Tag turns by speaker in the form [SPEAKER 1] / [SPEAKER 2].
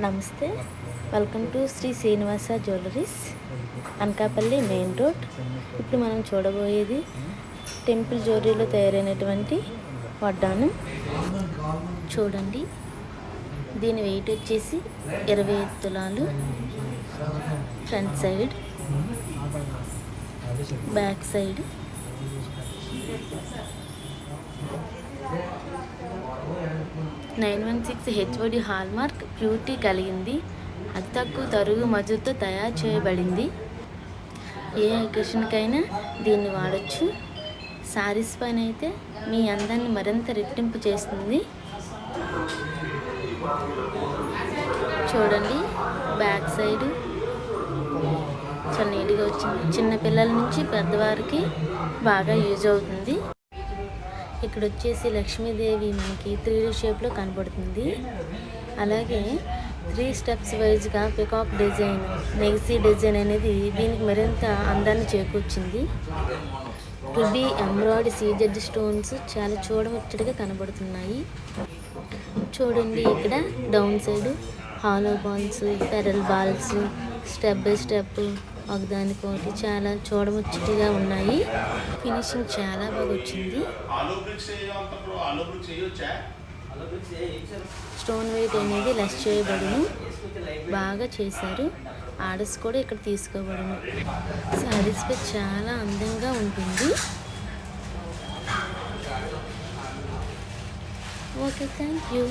[SPEAKER 1] నమస్తే, welcome to Sri Srinivasa jewellers, Anakapalli main road. ఇప్పుడు మనం చూడబోయేది టెంపుల్ జ్యువెలరీలో తయారైనటువంటి వడ్డానం. చూడండి, దీని వెయిట్ వచ్చేసి 25 తులాలు. Front side, back side, HOD hallmark purity కలిగింది. అతి తక్కువ తరుగు మజుతో తయారు చేయబడింది. ఏ అకేషన్కైనా దీన్ని వాడచ్చు. శారీస్ పైన అయితే మీ అందాన్ని మరింత రెట్టింపు చేస్తుంది. చూడండి, బ్యాక్ సైడ్ చాలా నీట్గా వచ్చింది. చిన్నపిల్లల నుంచి పెద్దవారికి బాగా యూజ్ అవుతుంది. ఇక్కడ వచ్చేసి లక్ష్మీదేవి మనకి 3D షేప్లో కనబడుతుంది. అలాగే 3 స్టెప్స్ వైజ్గా పికాక్ డిజైన్, నెగసీ డిజైన్ అనేది దీనికి మరింత అందాన్ని చేకూర్చింది. రుబీ, ఎమరాల్డ్, సీజెడ్ స్టోన్స్ చాలా చూడముచ్చటగా కనబడుతున్నాయి. చూడండి, ఇక్కడ down side hollow balls, pearl balls step by step ఒకదానికొకటి చాలా చూడముచ్చటగా ఉన్నాయి. ఫినిషింగ్ చాలా బాగా వచ్చింది. స్టోన్ వెయిట్ అనేది లెస్ చేయబడును. బాగా చేశారు. ఆర్డర్స్ కూడా ఇక్కడ తీసుకోబడును. శారీస్పై చాలా అందంగా ఉంటుంది. Okay, thank you.